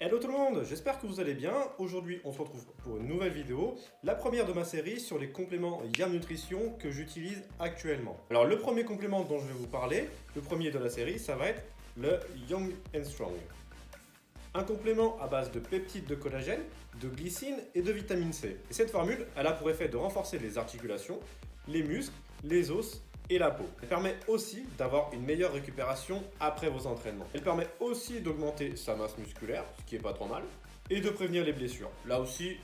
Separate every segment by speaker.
Speaker 1: Hello tout le monde, j'espère que vous allez bien. Aujourd'hui, on se retrouve pour une nouvelle vidéo, la première de ma série sur les compléments YAM Nutrition que j'utilise actuellement. Alors le premier complément dont je vais vous parler, le premier de la série, ça va être le Young and Strong. Un complément à base de peptides de collagène, de glycine et de vitamine C. Et cette formule, elle a pour effet de renforcer les articulations, les muscles, les os et la peau. Elle permet aussi d'avoir une meilleure récupération après vos entraînements. Elle permet aussi d'augmenter sa masse musculaire, ce qui est pas trop mal, et de prévenir les blessures. Là aussi,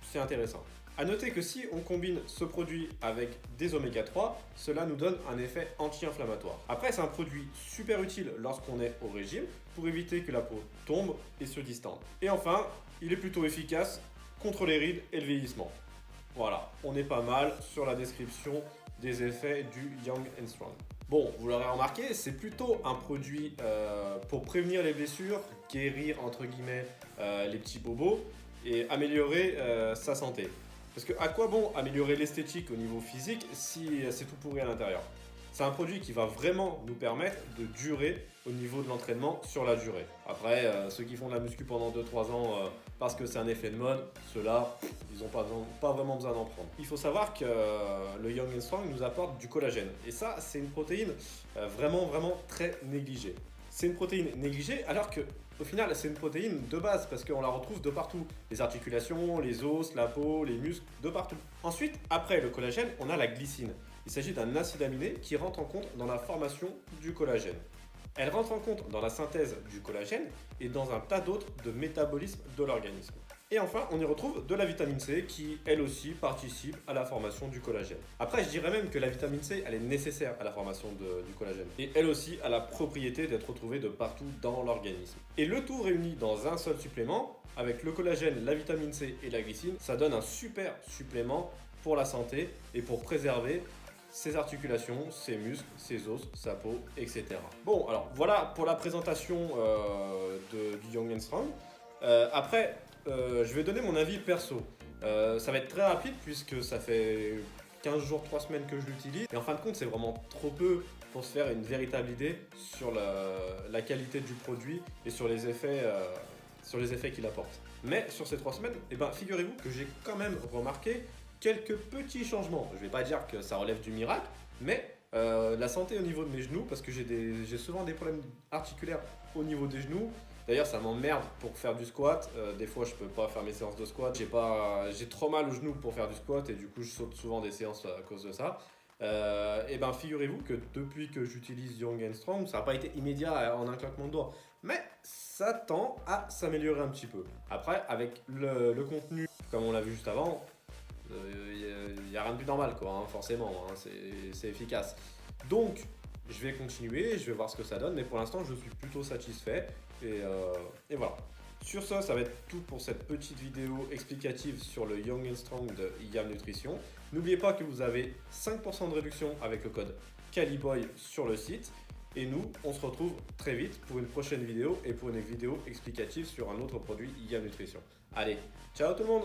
Speaker 1: c'est intéressant. A noter que si on combine ce produit avec des oméga 3, cela nous donne un effet anti-inflammatoire. Après, c'est un produit super utile lorsqu'on est au régime pour éviter que la peau tombe et se distende. Et enfin, il est plutôt efficace contre les rides et le vieillissement. Voilà, on est pas mal sur la description des effets du Young and Strong. Bon, vous l'aurez remarqué, c'est plutôt un produit pour prévenir les blessures, guérir entre guillemets les petits bobos et améliorer sa santé. Parce que à quoi bon améliorer l'esthétique au niveau physique si c'est tout pourri à l'intérieur? C'est un produit qui va vraiment nous permettre de durer au niveau de l'entraînement sur la durée. Après, ceux qui font de la muscu pendant 2-3 ans parce que c'est un effet de mode, ceux-là, ils n'ont pas vraiment besoin d'en prendre. Il faut savoir que le Young and Strong nous apporte du collagène. Et ça, c'est une protéine vraiment très négligée. C'est une protéine négligée alors que au final c'est une protéine de base parce qu'on la retrouve de partout. Les articulations, les os, la peau, les muscles, de partout. Ensuite, après le collagène, on a la glycine. Il s'agit d'un acide aminé qui rentre en compte dans la formation du collagène. Elle rentre en compte dans la synthèse du collagène et dans un tas d'autres de métabolisme de l'organisme. Et enfin, on y retrouve de la vitamine C qui, elle aussi, participe à la formation du collagène. Après, je dirais même que la vitamine C, elle est nécessaire à la formation du collagène. Et elle aussi a la propriété d'être retrouvée de partout dans l'organisme. Et le tout réuni dans un seul supplément, avec le collagène, la vitamine C et la glycine, ça donne un super supplément pour la santé et pour préserver ses articulations, ses muscles, ses os, sa peau, etc. Bon, alors voilà pour la présentation du Young and Strong. Après, je vais donner mon avis perso. Ça va être très rapide puisque ça fait 15 jours, 3 semaines que je l'utilise. Et en fin de compte, c'est vraiment trop peu pour se faire une véritable idée sur la qualité du produit et sur les effets qu'il apporte. Mais sur ces 3 semaines, figurez-vous que j'ai quand même remarqué quelques petits changements. Je ne vais pas dire que ça relève du miracle, mais la santé au niveau de mes genoux, parce que j'ai souvent des problèmes articulaires au niveau des genoux. D'ailleurs, ça m'emmerde pour faire du squat. Des fois, je peux pas faire mes séances de squat. J'ai trop mal aux genoux pour faire du squat et du coup, je saute souvent des séances à cause de ça. Figurez-vous que depuis que j'utilise Young and Strong, ça n'a pas été immédiat en un claquement de doigts, mais ça tend à s'améliorer un petit peu. Après, avec le contenu, comme on l'a vu juste avant, il n'y a rien de plus normal, quoi, hein, forcément, hein, c'est efficace. Donc, je vais continuer, je vais voir ce que ça donne, mais pour l'instant, je suis plutôt satisfait. Et voilà. Sur ça va être tout pour cette petite vidéo explicative sur le Young and Strong de YAM Nutrition. N'oubliez pas que vous avez 5% de réduction avec le code Caliboy sur le site. Et nous, on se retrouve très vite pour une prochaine vidéo et pour une vidéo explicative sur un autre produit YAM Nutrition. Allez, ciao tout le monde!